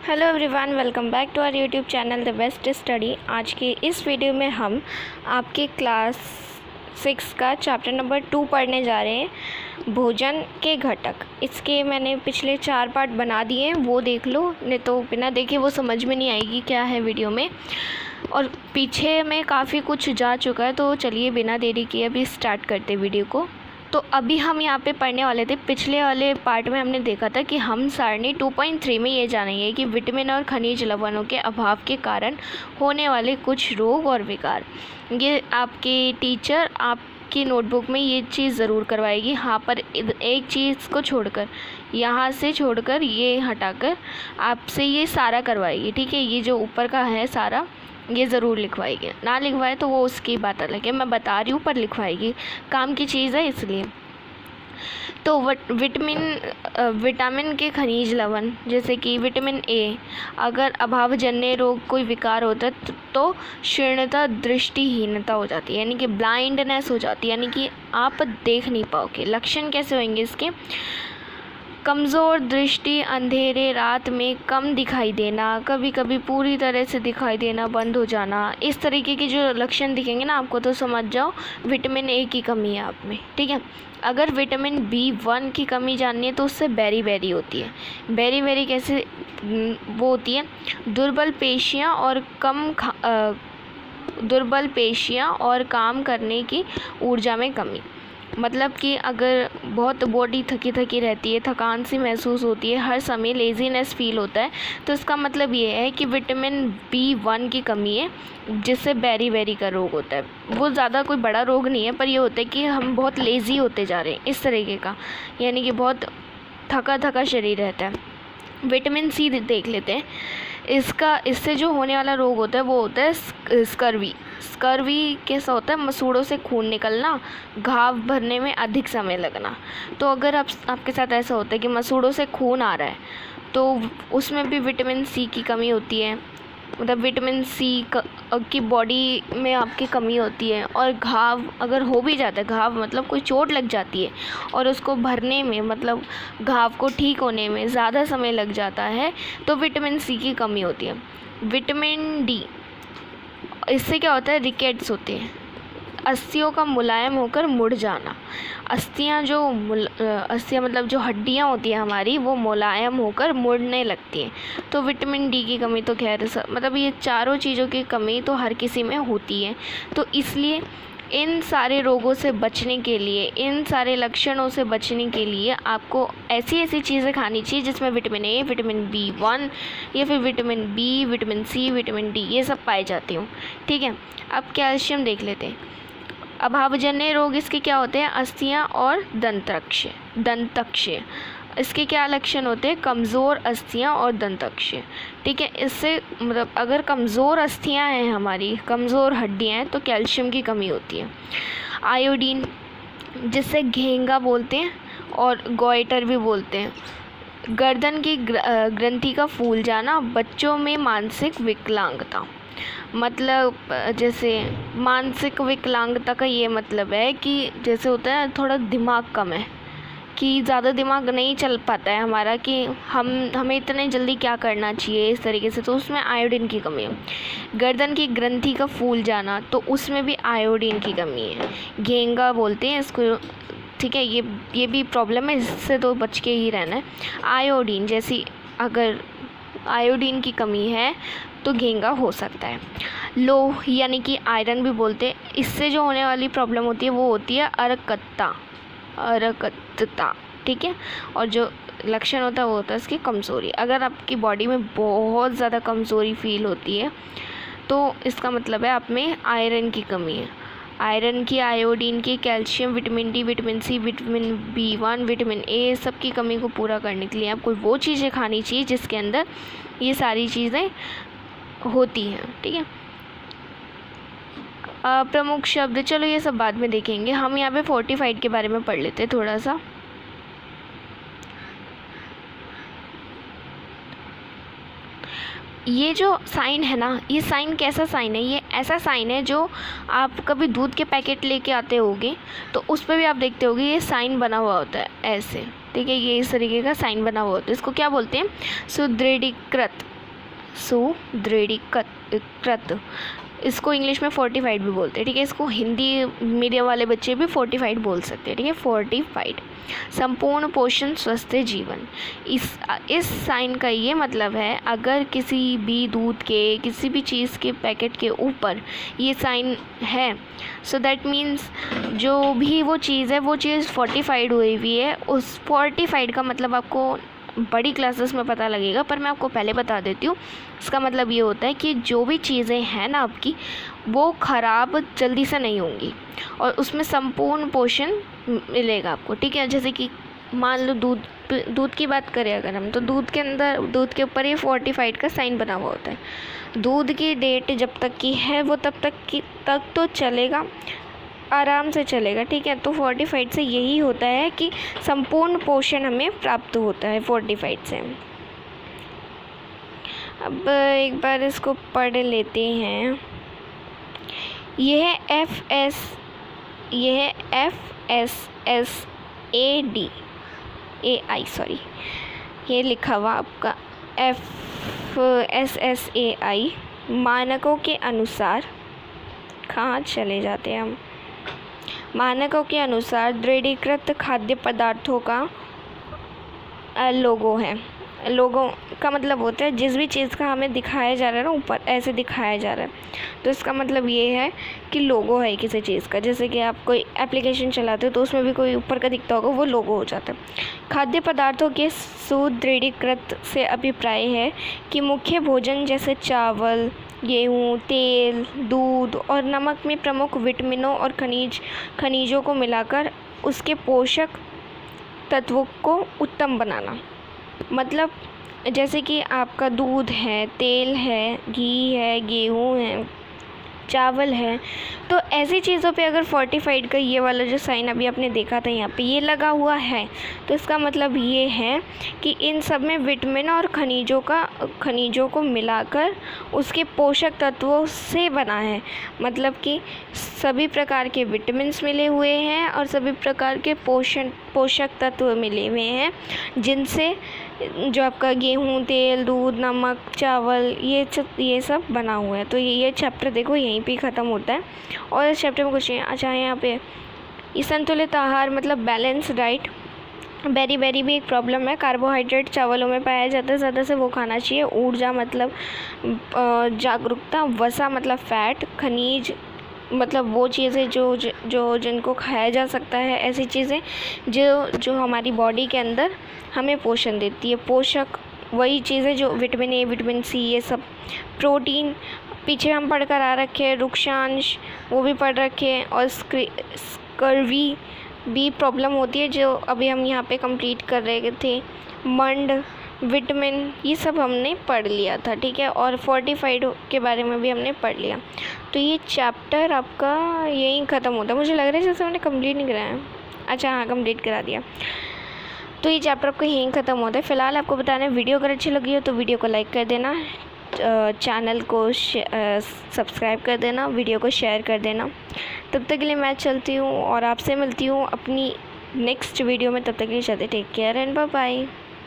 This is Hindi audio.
Hello everyone, welcome back to our YouTube channel the best study. आज के इस वीडियो में हम आपके क्लास 6 का चैप्टर नंबर 2 पढ़ने जा रहे हैं, भोजन के घटक। इसके मैंने पिछले 4 पार्ट बना दिए हैं, वो देख लो, नहीं तो बिना देखे वो समझ में नहीं आएगी क्या है वीडियो में। और पीछे में काफ़ी कुछ जा चुका है, तो चलिए बिना देरी किए अभी स्टार्ट करते वीडियो को। तो अभी हम यहाँ पे पढ़ने वाले थे, पिछले वाले पार्ट में हमने देखा था कि हम सारणी 2.3 में ये जानेंगे कि विटामिन और खनिज लवणों के अभाव के कारण होने वाले कुछ रोग और विकार। ये आपके टीचर आपकी नोटबुक में ये चीज़ ज़रूर करवाएगी। हाँ, पर एक चीज़ को छोड़कर, यहाँ से छोड़कर, ये हटाकर आपसे ये सारा करवाएगी, ठीक है। ये जो ऊपर का है सारा ये ज़रूर लिखवाएगी, ना लिखवाए तो वो उसकी बात अलग है, मैं बता रही हूँ, पर लिखवाएगी, काम की चीज़ है इसलिए। तो विटामिन के खनिज लवण, जैसे कि विटामिन ए, अगर अभावजन्य रोग कोई विकार होता है तो शीर्णता, दृष्टिहीनता हो जाती है, यानी कि ब्लाइंडनेस हो जाती है, यानी कि आप देख नहीं पाओगे। लक्षण कैसे होंगे इसके? कमज़ोर दृष्टि, अंधेरे रात में कम दिखाई देना, कभी कभी पूरी तरह से दिखाई देना बंद हो जाना, इस तरीके के जो लक्षण दिखेंगे ना आपको, तो समझ जाओ विटामिन ए की कमी है आप में, ठीक है। अगर विटामिन B1 की कमी जाननी है तो उससे बेरी होती है। बेरी कैसे वो होती है? दुर्बल पेशियाँ और काम करने की ऊर्जा में कमी। मतलब कि अगर बहुत बॉडी थकी रहती है, थकान सी महसूस होती है, हर समय लेज़ीनेस फील होता है, तो इसका मतलब ये है कि विटामिन B1 की कमी है, जिससे बेरी का रोग होता है। वो ज़्यादा कोई बड़ा रोग नहीं है, पर ये होता है कि हम बहुत लेज़ी होते जा रहे हैं, इस तरीके का, यानी कि बहुत थका शरीर रहता है। विटामिन सी देख लेते हैं। इससे जो होने वाला रोग होता है वो होता है स्कर्वी कैसा होता है? मसूड़ों से खून निकलना, घाव भरने में अधिक समय लगना। तो अगर आपके साथ ऐसा होता है कि मसूड़ों से खून आ रहा है, तो उसमें भी विटामिन सी की कमी होती है। मतलब विटामिन सी की बॉडी में आपकी कमी होती है। और घाव अगर हो भी जाता है, घाव मतलब कोई चोट लग जाती है और उसको भरने में, मतलब घाव को ठीक होने में ज़्यादा समय लग जाता है, तो विटामिन सी की कमी होती है। विटामिन डी, इससे क्या होता है? रिकेट्स होते हैं, अस्थियों का मुलायम होकर मुड़ जाना। अस्थियां मतलब जो हड्डियां होती हैं हमारी, वो मुलायम होकर मुड़ने लगती हैं। तो विटामिन डी की कमी तो खैर मतलब ये चारों चीज़ों की कमी तो हर किसी में होती है। तो इसलिए इन सारे रोगों से बचने के लिए, इन सारे लक्षणों से बचने के लिए आपको ऐसी चीज़ें खानी चाहिए जिसमें विटामिन ए, विटामिन B1 या फिर vitamin B, vitamin C, vitamin D, ये सब पाए जाते हों, ठीक है। अब कैल्शियम देख लेते हैं। अभावजन्य रोग इसके क्या होते हैं? अस्थियां और दंतक्षय। इसके क्या लक्षण होते हैं? कमज़ोर अस्थियां और दंतक्षय, ठीक है। इससे मतलब अगर कमज़ोर अस्थियां हैं हमारी, कमज़ोर हड्डियां हैं, तो कैल्शियम की कमी होती है। आयोडीन, जिससे घेंगा बोलते हैं और गॉइटर भी बोलते हैं। गर्दन की ग्रंथि का फूल जाना, बच्चों में मानसिक विकलांगता। मतलब जैसे मानसिक विकलांगता का ये मतलब है कि जैसे होता है थोड़ा दिमाग कम है, कि ज़्यादा दिमाग नहीं चल पाता है हमारा, कि हमें इतने जल्दी क्या करना चाहिए, इस तरीके से, तो उसमें आयोडीन की कमी है। गर्दन की ग्रंथि का फूल जाना, तो उसमें भी आयोडीन की कमी है। घेंगा बोलते हैं इसको, ठीक है। ये भी प्रॉब्लम है, इससे तो बच के ही रहना है। आयोडीन, जैसी अगर आयोडीन की कमी है तो घेंगा हो सकता है। लोह यानी कि आयरन भी बोलते हैं, इससे जो होने वाली प्रॉब्लम होती है वो होती है अरकतता, ठीक है। और जो लक्षण होता है वो होता है इसकी कमज़ोरी। अगर आपकी बॉडी में बहुत ज़्यादा कमज़ोरी फील होती है तो इसका मतलब है आप में आयरन की कमी है। आयरन की, आयोडीन की, calcium, vitamin D, vitamin C, vitamin B1, vitamin A, सब की कमी को पूरा करने के लिए आपको वो चीज़ें खानी चाहिए जिसके अंदर ये सारी चीज़ें होती हैं, ठीक है। प्रमुख शब्द, चलो ये सब बाद में देखेंगे, हम यहाँ पे फोर्टिफाइड के बारे में पढ़ लेते हैं थोड़ा सा। ये जो साइन है ना, ये साइन कैसा साइन है? ये ऐसा साइन है जो आप कभी दूध के पैकेट लेके आते होगे तो उस पर भी आप देखते होगे ये साइन बना हुआ होता है ऐसे, ठीक है। ये इस तरीके का साइन बना हुआ होता है, इसको क्या बोलते हैं? सुदृढ़ीकृत सुदृढ़ीकृत, इसको इंग्लिश में फोर्टिफाइड भी बोलते हैं, ठीक है। इसको हिंदी मीडियम वाले बच्चे भी फोर्टिफाइड बोल सकते हैं, ठीक है। फोर्टिफाइड, संपूर्ण पोषण स्वस्थ जीवन, इस साइन का ये मतलब है, अगर किसी भी दूध के किसी भी चीज़ के पैकेट के ऊपर ये साइन है, सो दैट मीन्स जो भी वो चीज़ है वो चीज़ फोर्टिफाइड हुई हुई है। उस फोर्टिफाइड का मतलब आपको बड़ी क्लासेस में पता लगेगा, पर मैं आपको पहले बता देती हूँ। इसका मतलब ये होता है कि जो भी चीज़ें हैं ना आपकी, वो ख़राब जल्दी से नहीं होंगी और उसमें संपूर्ण पोषण मिलेगा आपको, ठीक है। जैसे कि मान लो दूध की बात करें अगर हम, तो दूध के अंदर, दूध के ऊपर ये फोर्टिफाइड का साइन बना हुआ होता है। दूध की डेट जब तक की है वो तब तो चलेगा, आराम से चलेगा, ठीक है। तो फोर्टिफाइड से यही होता है कि संपूर्ण पोषण हमें प्राप्त होता है फोर्टिफाइड से। अब एक बार इसको पढ़ लेते हैं। यह FSSAI, ये लिखा हुआ आपका FSSAI मानकों के अनुसार, कहाँ चले जाते हैं हम, मानकों के अनुसार दृढ़ीकृत खाद्य पदार्थों का लोगो है। लोगो का मतलब होता है जिस भी चीज़ का हमें दिखाया जा रहा है ना, ऊपर ऐसे दिखाया जा रहा है, तो इसका मतलब ये है कि लोगो है किसी चीज़ का। जैसे कि आप कोई एप्लीकेशन चलाते हो तो उसमें भी कोई ऊपर का दिखता होगा, वो लोगो हो जाता है। खाद्य पदार्थों के सुदृढ़ीकृत से अभिप्राय है कि मुख्य भोजन जैसे चावल, गेहूँ, तेल, दूध और नमक में प्रमुख विटामिनों और खनिजों को मिलाकर उसके पोषक तत्वों को उत्तम बनाना। मतलब जैसे कि आपका दूध है, तेल है, घी है, गेहूँ है, चावल है, तो ऐसी चीज़ों पे अगर फोर्टिफाइड का ये वाला जो साइन अभी आपने देखा था यहाँ पे ये लगा हुआ है, तो इसका मतलब ये है कि इन सब में विटामिन और खनिजों को मिलाकर उसके पोषक तत्वों से बना है। मतलब कि सभी प्रकार के विटामिन्स मिले हुए हैं और सभी प्रकार के पोषक तत्व मिले हुए हैं, जिनसे जो आपका गेहूँ, तेल, दूध, नमक, चावल, ये सब बना हुआ है। तो ये चैप्टर देखो यहीं पे ख़त्म होता है। और इस चैप्टर में कुछ अच्छा है यहाँ पे, ये संतुलित आहार मतलब बैलेंस डाइट। बेरी भी एक प्रॉब्लम है, कार्बोहाइड्रेट चावलों में पाया जाता है, ज़्यादा से वो खाना चाहिए। ऊर्जा मतलब जागरूकता, वसा मतलब फैट, खनिज मतलब वो चीज़ें जो जिनको खाया जा सकता है, ऐसी चीज़ें जो हमारी बॉडी के अंदर हमें पोषण देती है। पोषक वही चीज़ें जो विटामिन ए, विटामिन सी, ये सब। प्रोटीन पीछे हम पढ़ कर आ रखे हैं, रुक्षांश वो भी पढ़ रखे हैं, और स्कर्वी भी प्रॉब्लम होती है जो अभी हम यहाँ पे कंप्लीट कर रहे थे। मंड, विटामिन, ये सब हमने पढ़ लिया था, ठीक है। और फोर्टिफाइड के बारे में भी हमने पढ़ लिया। तो ये चैप्टर आपका यहीं ख़त्म होता है। मुझे लग रहा है जैसे मैंने कंप्लीट नहीं कराया। अच्छा हाँ, कंप्लीट करा दिया। तो ये चैप्टर आपका यहीं ख़त्म होता है। फ़िलहाल आपको बताना है, वीडियो अगर अच्छी लगी हो तो वीडियो को लाइक कर देना, चैनल को सब्सक्राइब कर देना, वीडियो को शेयर कर देना। तब तक के लिए मैं चलती हूँ और आपसे मिलती हूँ अपनी नेक्स्ट वीडियो में। तब तक के लिए चलते, take care and bye bye.